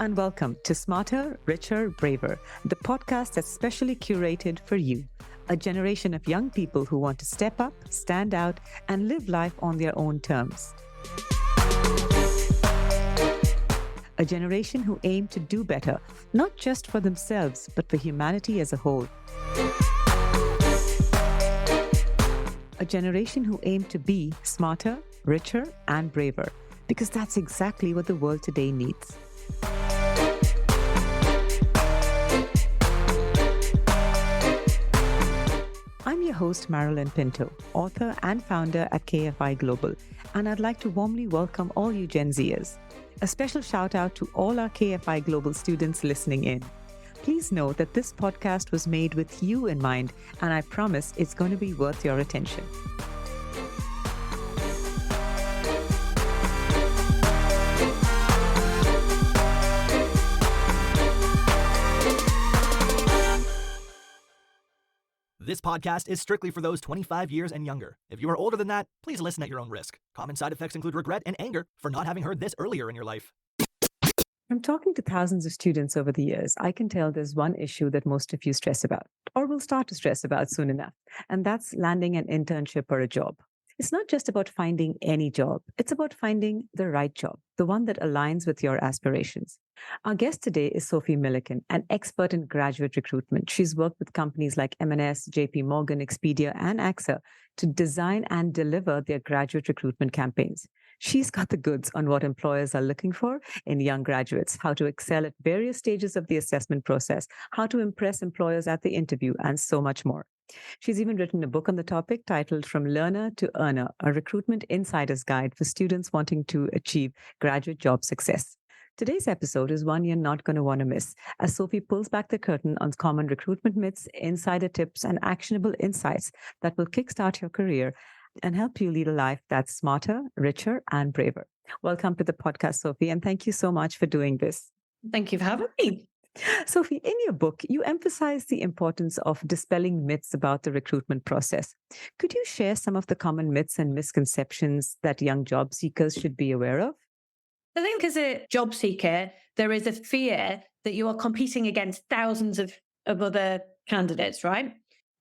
and welcome to Smarter, Richer, Braver, the podcast that's specially curated for you, a generation of young people who want to step up, stand out, and live life on their own terms. A generation who aim to do better, not just for themselves, but for humanity as a whole. A generation who aim to be smarter, richer, and braver, because that's exactly what the world today needs. I'm your host, Marilyn Pinto, author and founder at KFI Global, and I'd like to warmly welcome all you Gen Zers. A special shout out to all our KFI Global students listening in. Please know that this podcast was made with you in mind, and I promise it's going to be worth your attention. This podcast is strictly for those 25 years and younger. If you are older than that, please listen at your own risk. Common side effects include regret and anger for not having heard this earlier in your life. From talking to thousands of students over the years, I can tell there's one issue that most of you stress about, or will start to stress about soon enough, and that's landing an internship or a job. It's not just about finding any job, it's about finding the right job, the one that aligns with your aspirations. Our guest today is Sophie Milliken, an expert in graduate recruitment. She's worked with companies like M&S, JP Morgan, Expedia, and AXA to design and deliver their graduate recruitment campaigns. She's got the goods on what employers are looking for in young graduates, how to excel at various stages of the assessment process, how to impress employers at the interview, and so much more. She's even written a book on the topic titled From Learner to Earner, a recruitment insider's guide for students wanting to achieve graduate job success. Today's episode is one you're not going to want to miss, as Sophie pulls back the curtain on common recruitment myths, insider tips, and actionable insights that will kickstart your career and help you lead a life that's smarter, richer, and braver. Welcome to the podcast, Sophie, and thank you so much for doing this. Thank you for having me. Sophie, in your book, you emphasize the importance of dispelling myths about the recruitment process. Could you share some of the common myths and misconceptions that young job seekers should be aware of? I think as a job seeker, there is a fear that you are competing against thousands of other candidates, right?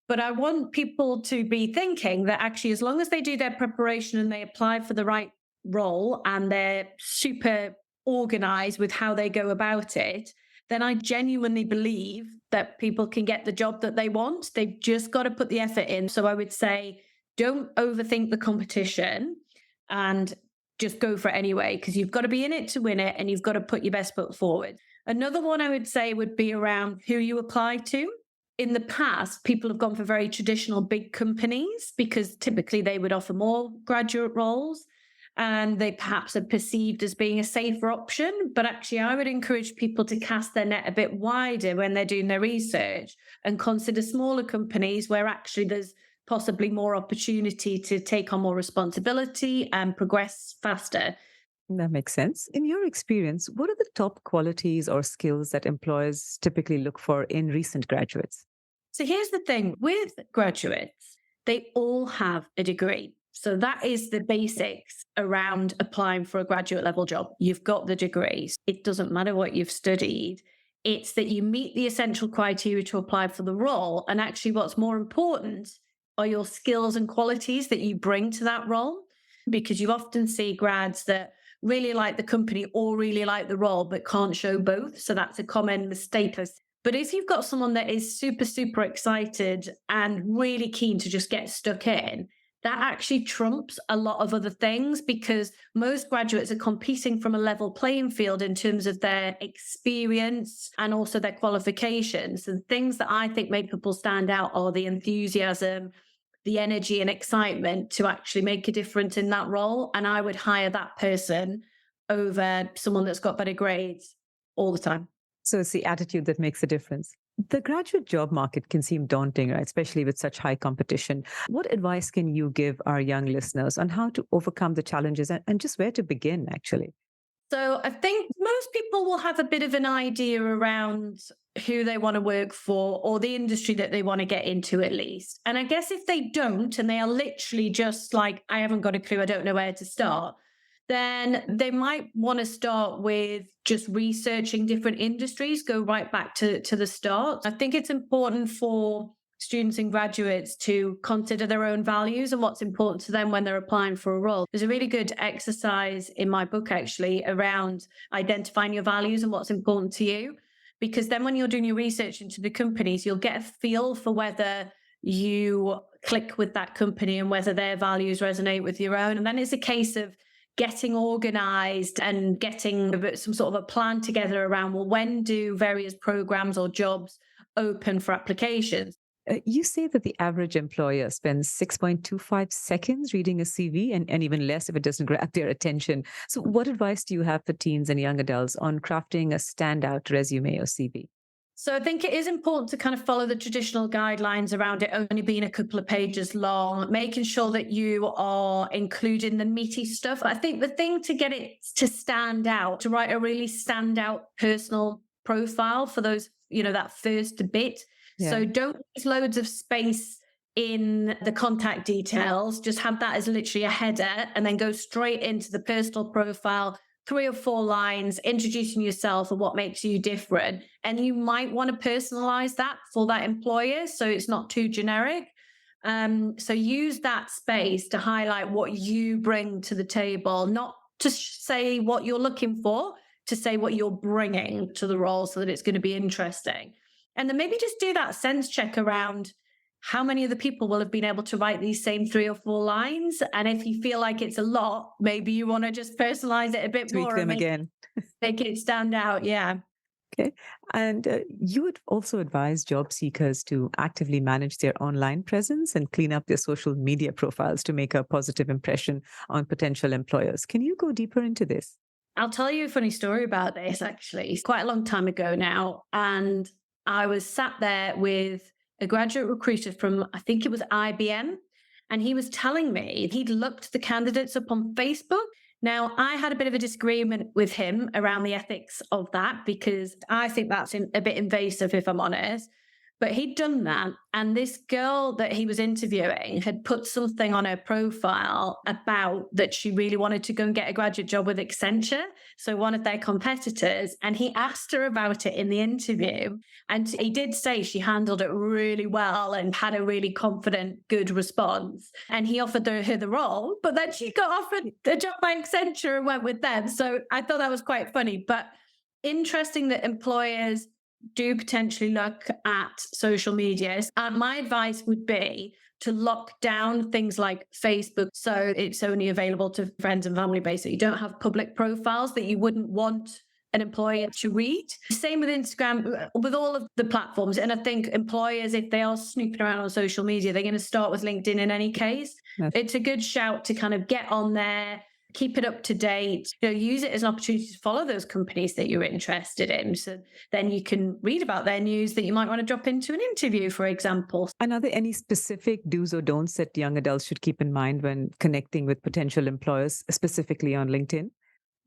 But I want people to be thinking that actually, as long as they do their preparation and they apply for the right role and they're super organized with how they go about it, then I genuinely believe that people can get the job that they want. They've just got to put the effort in. So I would say, don't overthink the competition and just go for it anyway, because you've got to be in it to win it and you've got to put your best foot forward. Another one I would say would be around who you apply to. In the past, people have gone for very traditional big companies because typically they would offer more graduate roles and they perhaps are perceived as being a safer option. But actually, I would encourage people to cast their net a bit wider when they're doing their research and consider smaller companies where actually there's possibly more opportunity to take on more responsibility and progress faster. That makes sense. In your experience, what are the top qualities or skills that employers typically look for in recent graduates? So here's the thing with graduates, they all have a degree. So that is the basics around applying for a graduate level job. You've got the degrees. It doesn't matter what you've studied. It's that you meet the essential criteria to apply for the role. And actually what's more important are your skills and qualities that you bring to that role. Because you often see grads that really like the company or really like the role, but can't show both. So that's a common mistake. But if you've got someone that is super, super excited and really keen to just get stuck in, that actually trumps a lot of other things because most graduates are competing from a level playing field in terms of their experience and also their qualifications. And things that I think make people stand out are the enthusiasm, the energy and excitement to actually make a difference in that role. And I would hire that person over someone that's got better grades all the time. So it's the attitude that makes a difference. The graduate job market can seem daunting, right? Especially with such high competition. What advice can you give our young listeners on how to overcome the challenges and just where to begin, actually? So I think most people will have a bit of an idea around who they want to work for or the industry that they want to get into at least. And I guess if they don't, and they are literally just like, I haven't got a clue, I don't know where to start, then they might want to start with just researching different industries, go right back to the start. I think it's important for students and graduates to consider their own values and what's important to them when they're applying for a role. There's a really good exercise in my book, actually, around identifying your values and what's important to you. Because then when you're doing your research into the companies, you'll get a feel for whether you click with that company and whether their values resonate with your own. And then it's a case of getting organized and getting some sort of a plan together around, well, when do various programs or jobs open for applications? You say that the average employer spends 6.25 seconds reading a CV and even less if it doesn't grab their attention. So, what advice do you have for teens and young adults on crafting a standout resume or CV? So I think it is important to kind of follow the traditional guidelines around it only being a couple of pages long, making sure that you are including the meaty stuff. I think the thing to get it to stand out, to write a really standout personal profile for those, that first bit. Yeah. So don't use loads of space in the contact details. Just have that as literally a header and then go straight into the personal profile, 3 or 4 lines, introducing yourself and what makes you different. And you might want to personalize that for that employer so it's not too generic. So use that space to highlight what you bring to the table, not to say what you're looking for, to say what you're bringing to the role so that it's going to be interesting. And then maybe just do that sense check around how many of the people will have been able to write these same 3 or 4 lines. And if you feel like it's a lot, maybe you want to just personalize it a bit Tweak more them and again. make it stand out. Yeah. Okay. And you would also advise job seekers to actively manage their online presence and clean up their social media profiles to make a positive impression on potential employers. Can you go deeper into this? I'll tell you a funny story about this, actually. It's quite a long time ago now. And I was sat there with a graduate recruiter from, I think it was IBM. And he was telling me he'd looked the candidates up on Facebook. Now, I had a bit of a disagreement with him around the ethics of that because I think that's a bit invasive, if I'm honest. But he'd done that. And this girl that he was interviewing had put something on her profile about that she really wanted to go and get a graduate job with Accenture, so one of their competitors. And he asked her about it in the interview. And he did say she handled it really well and had a really confident, good response. And he offered her the role, but then she got offered the job by Accenture and went with them. So I thought that was quite funny. But interesting that employers do potentially look at social media. My advice would be to lock down things like Facebook so it's only available to friends and family base, so you don't have public profiles that you wouldn't want an employer to read. Same with Instagram, with all of the platforms. And I think employers, if they are snooping around on social media, they're going to start with LinkedIn in any case. Yes. It's a good shout to kind of get on there, keep it up to date, use it as an opportunity to follow those companies that you're interested in. So then you can read about their news that you might want to drop into an interview, for example. And are there any specific do's or don'ts that young adults should keep in mind when connecting with potential employers, specifically on LinkedIn?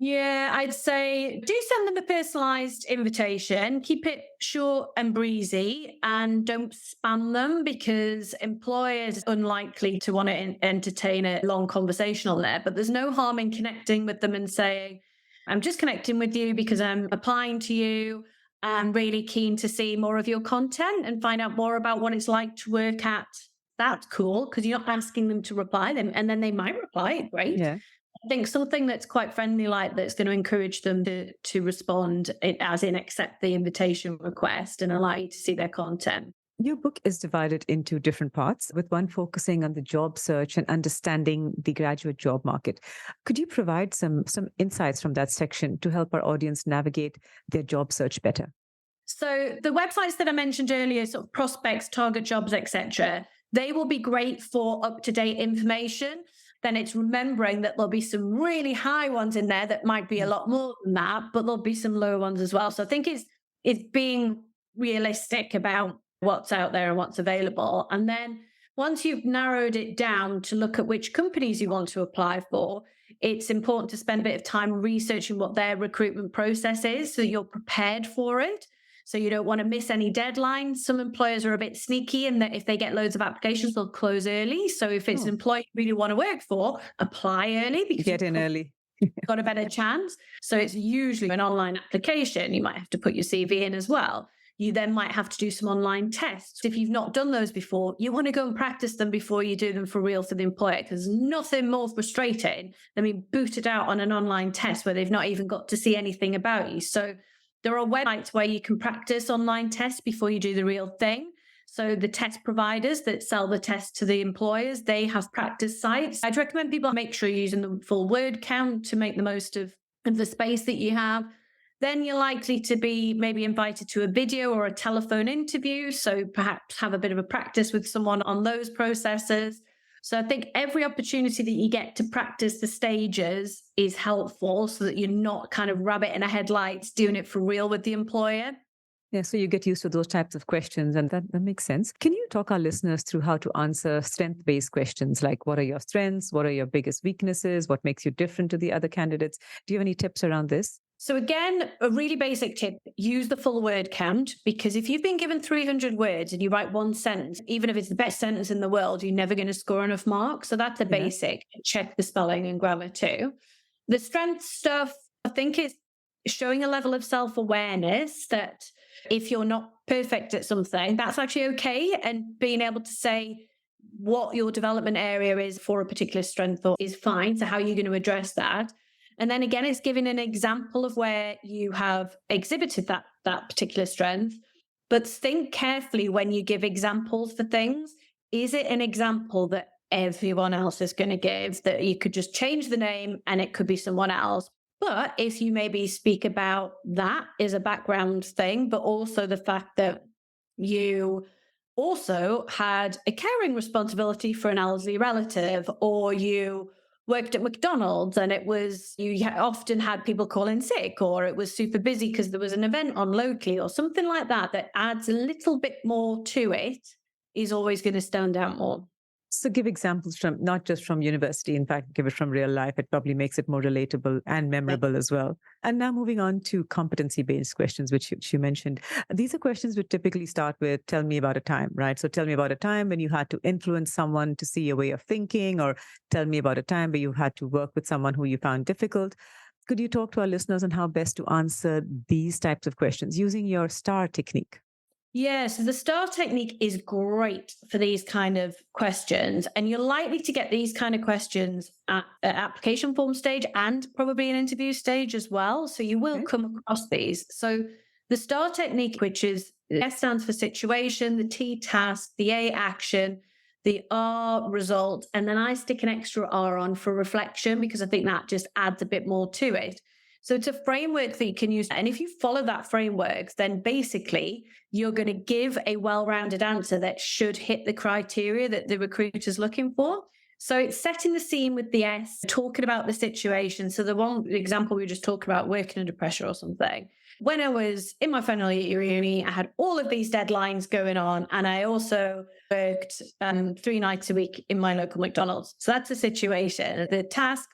Yeah, I'd say do send them a personalized invitation. Keep it short and breezy and don't spam them because employers are unlikely to want to entertain a long conversation on there. But there's no harm in connecting with them and saying, I'm just connecting with you because I'm applying to you. I'm really keen to see more of your content and find out more about what it's like to work at. That's cool because you're not asking them to reply them and then they might reply. Great. Yeah. I think something that's quite friendly, like that's going to encourage them to respond, as in accept the invitation request and allow you to see their content. Your book is divided into different parts, with one focusing on the job search and understanding the graduate job market. Could you provide some insights from that section to help our audience navigate their job search better? So the websites that I mentioned earlier, sort of prospects, target jobs, etc., they will be great for up-to-date information. Then it's remembering that there'll be some really high ones in there that might be a lot more than that, but there'll be some low ones as well. So I think it's being realistic about what's out there and what's available. And then once you've narrowed it down to look at which companies you want to apply for, it's important to spend a bit of time researching what their recruitment process is so that you're prepared for it. So you don't want to miss any deadlines. Some employers are a bit sneaky in that if they get loads of applications, they'll close early. So if it's an employee you really want to work for, apply early. Get in early. got a better chance. So it's usually an online application. You might have to put your CV in as well. You then might have to do some online tests. If you've not done those before, you want to go and practice them before you do them for real for the employer, because there's nothing more frustrating than being booted out on an online test where they've not even got to see anything about you. So there are websites where you can practice online tests before you do the real thing. So the test providers that sell the test to the employers, they have practice sites. I'd recommend people make sure you're using the full word count to make the most of the space that you have. Then you're likely to be maybe invited to a video or a telephone interview. So perhaps have a bit of a practice with someone on those processes. So I think every opportunity that you get to practice the stages is helpful so that you're not kind of rabbit in a headlights doing it for real with the employer. Yeah, so you get used to those types of questions, and that makes sense. Can you talk our listeners through how to answer strength-based questions like what are your strengths, what are your biggest weaknesses, what makes you different to the other candidates? Do you have any tips around this? So again, a really basic tip, use the full word count, because if you've been given 300 words and you write one sentence, even if it's the best sentence in the world, you're never going to score enough marks. So that's a basic. Check the spelling and grammar too. The strength stuff, I think it's showing a level of self-awareness that if you're not perfect at something, that's actually okay. And being able to say what your development area is for a particular strength is fine. So how are you going to address that? And then again, it's giving an example of where you have exhibited that particular strength. But think carefully when you give examples for things. Is it an example that everyone else is going to give, that you could just change the name and it could be someone else? But if you maybe speak about that as a background thing, but also the fact that you also had a caring responsibility for an elderly relative, or you worked at McDonald's and it was, you often had people call in sick, or it was super busy because there was an event on locally or something like that, that adds a little bit more to it, is always going to stand out more. So give examples from not just from university, in fact, give it from real life. It probably makes it more relatable and memorable as well. And now moving on to competency-based questions, which you mentioned. These are questions which typically start with, tell me about a time, right? So tell me about a time when you had to influence someone to see your way of thinking, or tell me about a time where you had to work with someone who you found difficult. Could you talk to our listeners on how best to answer these types of questions using your STAR technique? Yeah, so the STAR technique is great for these kind of questions. And you're likely to get these kind of questions at an application form stage and probably an interview stage as well. So you will come across these. So the STAR technique, which is S stands for situation, the T task, the A action, the R result, and then I stick an extra R on for reflection because I think that just adds a bit more to it. So it's a framework that you can use. And if you follow that framework, then basically you're going to give a well-rounded answer that should hit the criteria that the recruiter's looking for. So it's setting the scene with the S, talking about the situation. So the example we were just talking about, working under pressure or something. When I was in my final year at uni, I had all of these deadlines going on. And I also worked 3 nights a week in my local McDonald's. So that's the situation. The task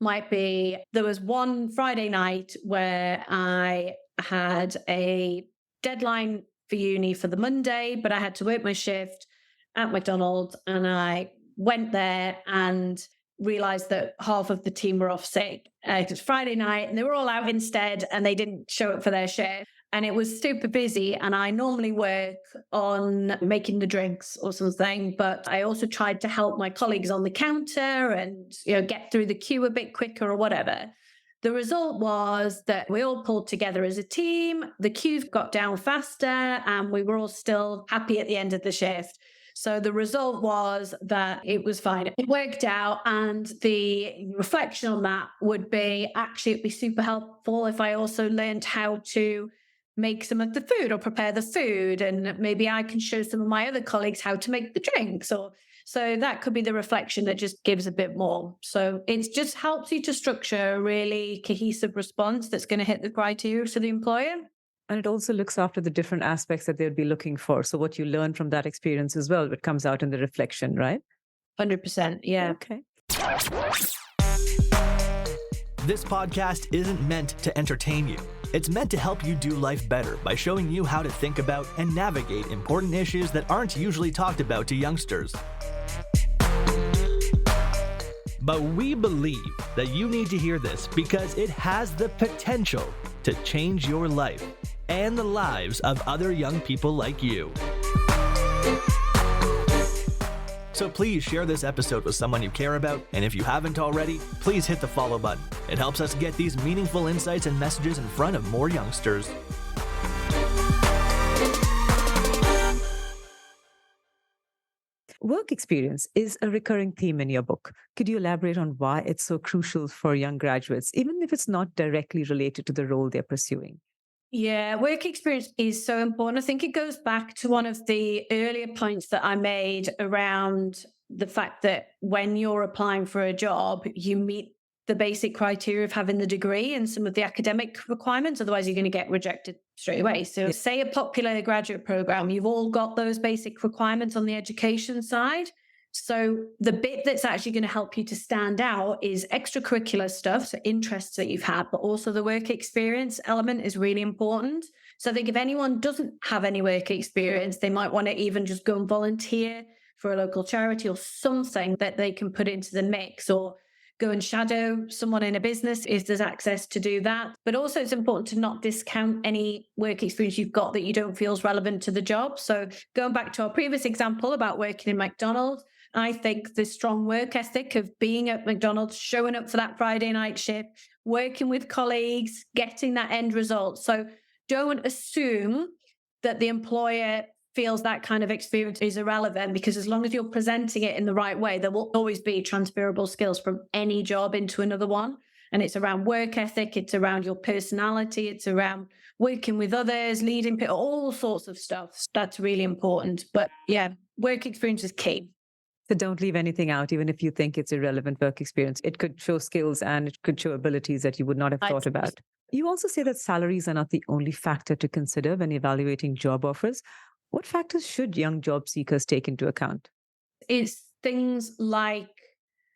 might be, there was one Friday night where I had a deadline for uni for the Monday, but I had to work my shift at McDonald's, and I went there and realized that half of the team were off sick. It was Friday night and they were all out instead, and they didn't show up for their shift. And it was super busy, and I normally work on making the drinks or something, but I also tried to help my colleagues on the counter and, get through the queue a bit quicker or whatever. The result was that we all pulled together as a team, the queues got down faster, and we were all still happy at the end of the shift. So the result was that it was fine. It worked out, and the reflection on that would be, actually, it'd be super helpful if I also learned how to make some of the food or prepare the food, and maybe I can show some of my other colleagues how to make the drinks. So that could be the reflection that just gives a bit more. So it just helps you to structure a really cohesive response that's going to hit the criteria for the employer. And it also looks after the different aspects that they'd be looking for. So what you learn from that experience as well, it comes out in the reflection, right? 100%. Yeah. Okay. This podcast isn't meant to entertain you. It's meant to help you do life better by showing you how to think about and navigate important issues that aren't usually talked about to youngsters. But we believe that you need to hear this because it has the potential to change your life and the lives of other young people like you. So please share this episode with someone you care about, and if you haven't already, please hit the follow button. It helps us get these meaningful insights and messages in front of more youngsters. Work experience is a recurring theme in your book. Could you elaborate on why it's so crucial for young graduates, even if it's not directly related to the role they're pursuing? Yeah, work experience is so important. I think it goes back to one of the earlier points that I made around the fact that when you're applying for a job, you meet the basic criteria of having the degree and some of the academic requirements. Otherwise, you're going to get rejected straight away. So, say a popular graduate program, you've all got those basic requirements on the education side. So the bit that's actually going to help you to stand out is extracurricular stuff, so interests that you've had, but also the work experience element is really important. So I think if anyone doesn't have any work experience, they might want to even just go and volunteer for a local charity or something that they can put into the mix, or go and shadow someone in a business if there's access to do that. But also it's important to not discount any work experience you've got that you don't feel is relevant to the job. So going back to our previous example about working in McDonald's, I think the strong work ethic of being at McDonald's, showing up for that Friday night shift, working with colleagues, getting that end result. So don't assume that the employer feels that kind of experience is irrelevant, because as long as you're presenting it in the right way, there will always be transferable skills from any job into another one. And it's around work ethic, it's around your personality, it's around working with others, leading people, all sorts of stuff. That's really important. But yeah, work experience is key. So don't leave anything out, even if you think it's irrelevant work experience. It could show skills and it could show abilities that you would not have thought about. You also say that salaries are not the only factor to consider when evaluating job offers. What factors should young job seekers take into account? It's things like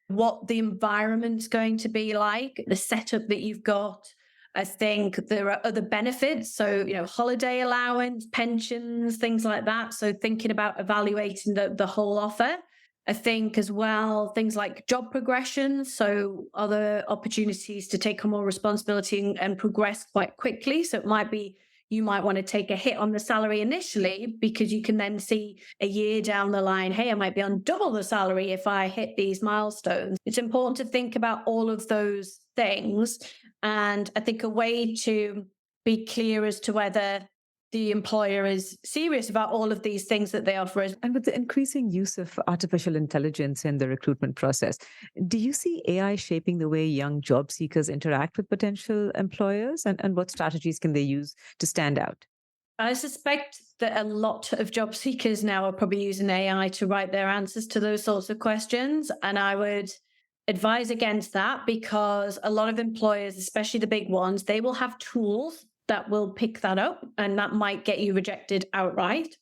what the environment's going to be like, the setup that you've got. I think there are other benefits. So, holiday allowance, pensions, things like that. So thinking about evaluating the whole offer. I think as well, things like job progression. So other opportunities to take on more responsibility and progress quite quickly. So it might be, you might want to take a hit on the salary initially, because you can then see a year down the line, hey, I might be on double the salary if I hit these milestones. It's important to think about all of those things. And I think a way to be clear as to whether the employer is serious about all of these things that they offer us. And with the increasing use of artificial intelligence in the recruitment process, do you see AI shaping the way young job seekers interact with potential employers? And what strategies can they use to stand out? I suspect that a lot of job seekers now are probably using AI to write their answers to those sorts of questions. And I would advise against that, because a lot of employers, especially the big ones, they will have tools that will pick that up, and that might get you rejected outright.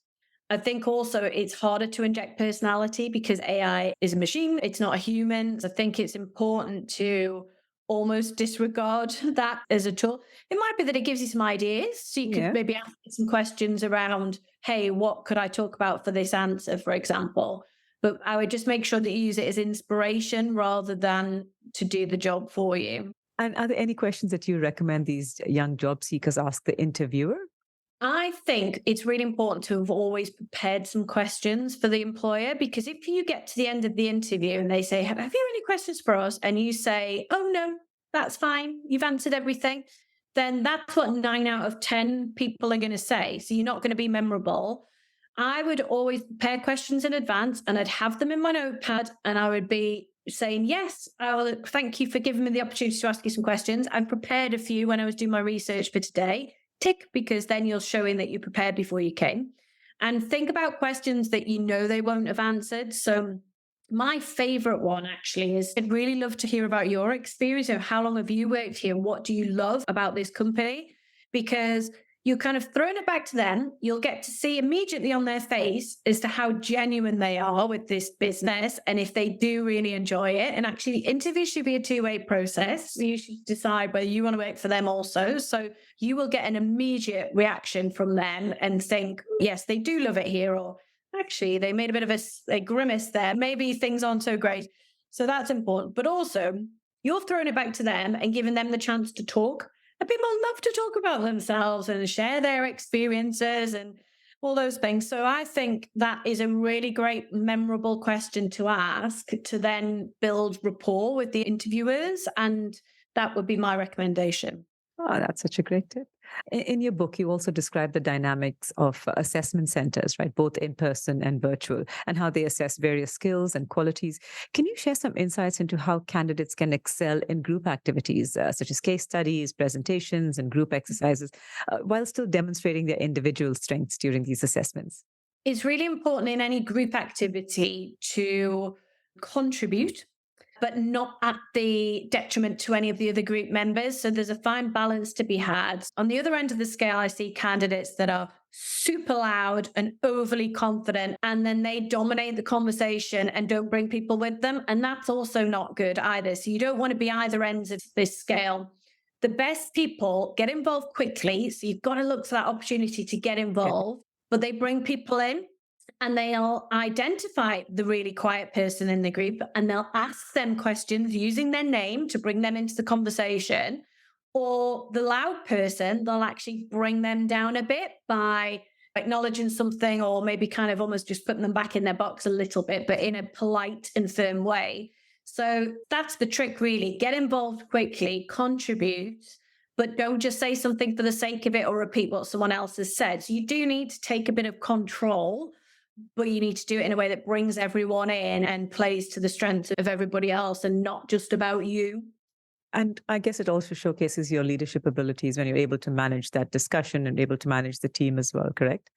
I think also it's harder to inject personality because AI is a machine, it's not a human. I think it's important to almost disregard that as a tool. It might be that it gives you some ideas. So you could maybe ask some questions around, hey, what could I talk about for this answer, for example? But I would just make sure that you use it as inspiration rather than to do the job for you. And are there any questions that you recommend these young job seekers ask the interviewer? I think it's really important to have always prepared some questions for the employer, because if you get to the end of the interview and they say, have you any questions for us? And you say, oh, no, that's fine, you've answered everything, then that's what 9 out of 10 people are going to say. So you're not going to be memorable. I would always prepare questions in advance, and I'd have them in my notepad, and I would be saying, yes, thank you for giving me the opportunity to ask you some questions. I've prepared a few when I was doing my research for today. Tick, because then you're showing that you prepared before you came. And think about questions that you know they won't have answered. So my favorite one actually is, I'd really love to hear about your experience. How long have you worked here? What do you love about this company? Because you're kind of throwing it back to them. You'll get to see immediately on their face as to how genuine they are with this business and if they do really enjoy it. And actually, interviews should be a two-way process. You should decide whether you want to work for them also. So you will get an immediate reaction from them and think, yes, they do love it here, or actually, they made a bit of a grimace there. Maybe things aren't so great. So that's important. But also, you're throwing it back to them and giving them the chance to talk. And people love to talk about themselves and share their experiences and all those things. So I think that is a really great, memorable question to ask to then build rapport with the interviewers. And that would be my recommendation. Oh, that's such a great tip. In your book, you also describe the dynamics of assessment centers, right? Both in person and virtual, and how they assess various skills and qualities. Can you share some insights into how candidates can excel in group activities, such as case studies, presentations, and group exercises, while still demonstrating their individual strengths during these assessments? It's really important in any group activity to contribute, but not at the detriment to any of the other group members. So there's a fine balance to be had. On the other end of the scale, I see candidates that are super loud and overly confident, and then they dominate the conversation and don't bring people with them. And that's also not good either. So you don't want to be either ends of this scale. The best people get involved quickly. So you've got to look for that opportunity to get involved, but they bring people in and they'll identify the really quiet person in the group and they'll ask them questions using their name to bring them into the conversation. Or the loud person, they'll actually bring them down a bit by acknowledging something or maybe kind of almost just putting them back in their box a little bit, but in a polite and firm way. So that's the trick, really. Get involved quickly, contribute, but don't just say something for the sake of it or repeat what someone else has said. So you do need to take a bit of control, but you need to do it in a way that brings everyone in and plays to the strengths of everybody else and not just about you. And I guess it also showcases your leadership abilities when you're able to manage that discussion and able to manage the team as well, correct?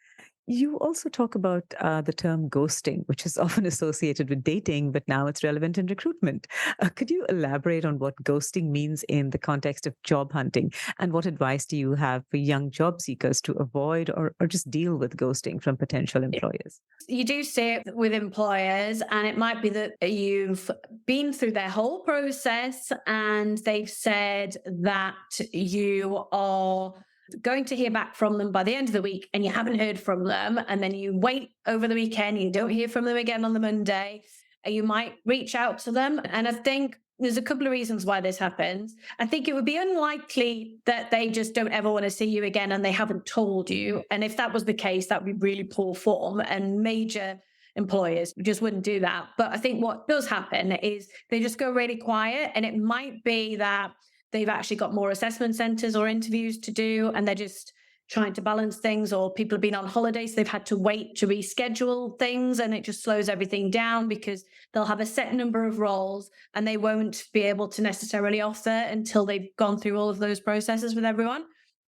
You also talk about the term ghosting, which is often associated with dating, but now it's relevant in recruitment. Could you elaborate on what ghosting means in the context of job hunting? And what advice do you have for young job seekers to avoid or just deal with ghosting from potential employers? You do see it with employers, and it might be that you've been through their whole process and they've said that you are going to hear back from them by the end of the week and you haven't heard from them. And then you wait over the weekend, you don't hear from them again on the Monday, and you might reach out to them. And I think there's a couple of reasons why this happens. I think it would be unlikely that they just don't ever want to see you again and they haven't told you. And if that was the case, that would be really poor form, and major employers just wouldn't do that. But I think what does happen is they just go really quiet, and it might be that they've actually got more assessment centers or interviews to do, and they're just trying to balance things, or people have been on holidays, so they've had to wait to reschedule things, and it just slows everything down because they'll have a set number of roles and they won't be able to necessarily offer until they've gone through all of those processes with everyone.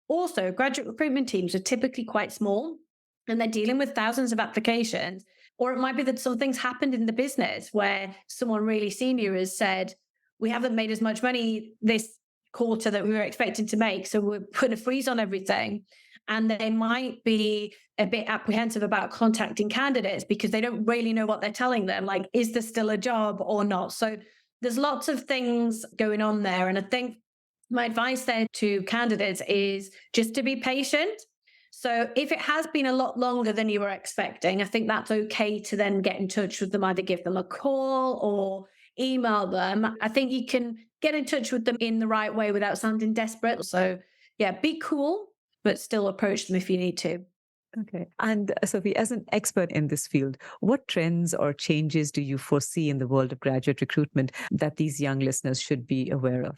Also, graduate recruitment teams are typically quite small and they're dealing with thousands of applications. Or it might be that something's happened in the business where someone really senior has said, we haven't made as much money this quarter that we were expecting to make, so we'll put a freeze on everything. And they might be a bit apprehensive about contacting candidates because they don't really know what they're telling them. Like, is there still a job or not? So there's lots of things going on there. And I think my advice there to candidates is just to be patient. So if it has been a lot longer than you were expecting, I think that's okay to then get in touch with them, either give them a call or email them. I think you can get in touch with them in the right way without sounding desperate. So yeah, be cool, but still approach them if you need to. Okay. And Sophie, as an expert in this field, what trends or changes do you foresee in the world of graduate recruitment that these young listeners should be aware of?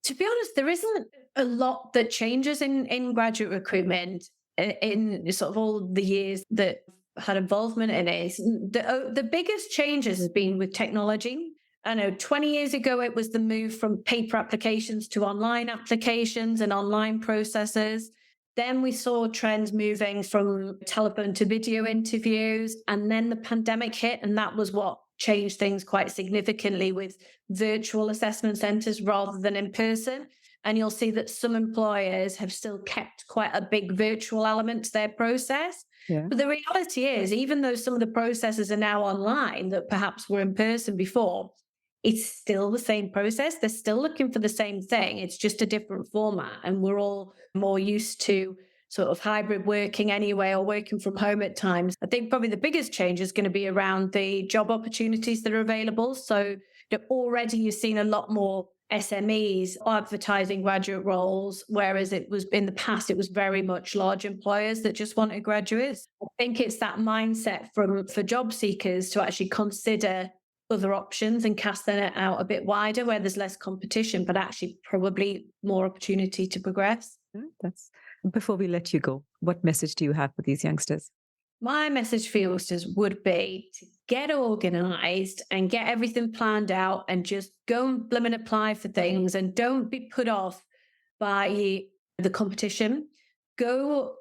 To be honest, there isn't a lot that changes in graduate recruitment in sort of all the years that I've had involvement in it. The biggest changes has been with technology. I know 20 years ago, it was the move from paper applications to online applications and online processes. Then we saw trends moving from telephone to video interviews. And then the pandemic hit, and that was what changed things quite significantly with virtual assessment centers rather than in person. And you'll see that some employers have still kept quite a big virtual element to their process. Yeah. But the reality is, even though some of the processes are now online that perhaps were in person before, it's still the same process. They're still looking for the same thing. It's just a different format. And we're all more used to sort of hybrid working anyway, or working from home at times. I think probably the biggest change is going to be around the job opportunities that are available. So Already you've seen a lot more SMEs advertising graduate roles, whereas it was in the past, it was very much large employers that just wanted graduates. I think it's that mindset for job seekers to actually consider other options and cast their net out a bit wider where there's less competition, but actually probably more opportunity to progress. That's before we let you go, what message do you have for these youngsters? My message for youngsters would be to get organized and get everything planned out and just go and blim apply for things and don't be put off by the competition.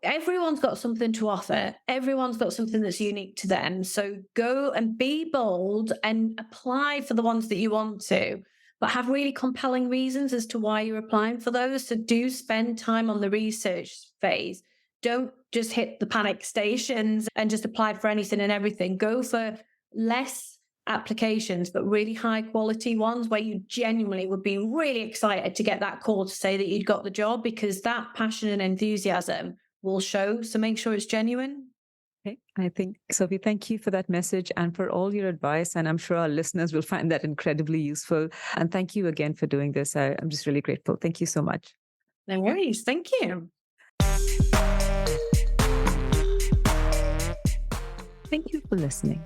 Everyone's got something to offer. Everyone's got something that's unique to them. So go and be bold and apply for the ones that you want to, but have really compelling reasons as to why you're applying for those. So do spend time on the research phase. Don't just hit the panic stations and just apply for anything and everything. Go for less applications, but really high quality ones where you genuinely would be really excited to get that call to say that you'd got the job, because that passion and enthusiasm will show. So make sure it's genuine. Okay. I think, Sophie, thank you for that message and for all your advice. And I'm sure our listeners will find that incredibly useful. And thank you again for doing this. I'm just really grateful. Thank you so much. No worries. Thank you. Thank you for listening.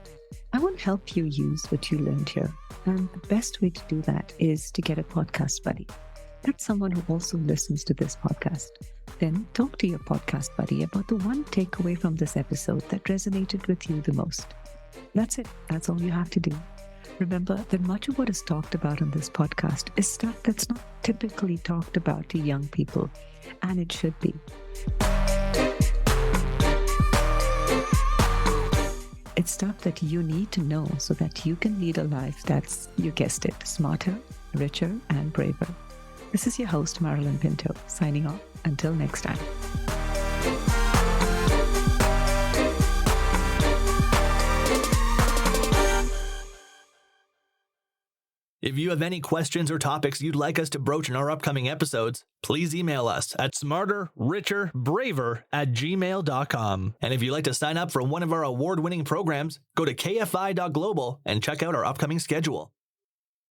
I want to help you use what you learned here. And the best way to do that is to get a podcast buddy. That's someone who also listens to this podcast. Then talk to your podcast buddy about the one takeaway from this episode that resonated with you the most. That's it. That's all you have to do. Remember that much of what is talked about on this podcast is stuff that's not typically talked about to young people, and it should be. It's stuff that you need to know so that you can lead a life that's, you guessed it, smarter, richer, and braver. This is your host, Marilyn Pinto, signing off. Until next time. If you have any questions or topics you'd like us to broach in our upcoming episodes, please email us at smarterricherbraver@gmail.com. And if you'd like to sign up for one of our award-winning programs, go to kfi.global and check out our upcoming schedule.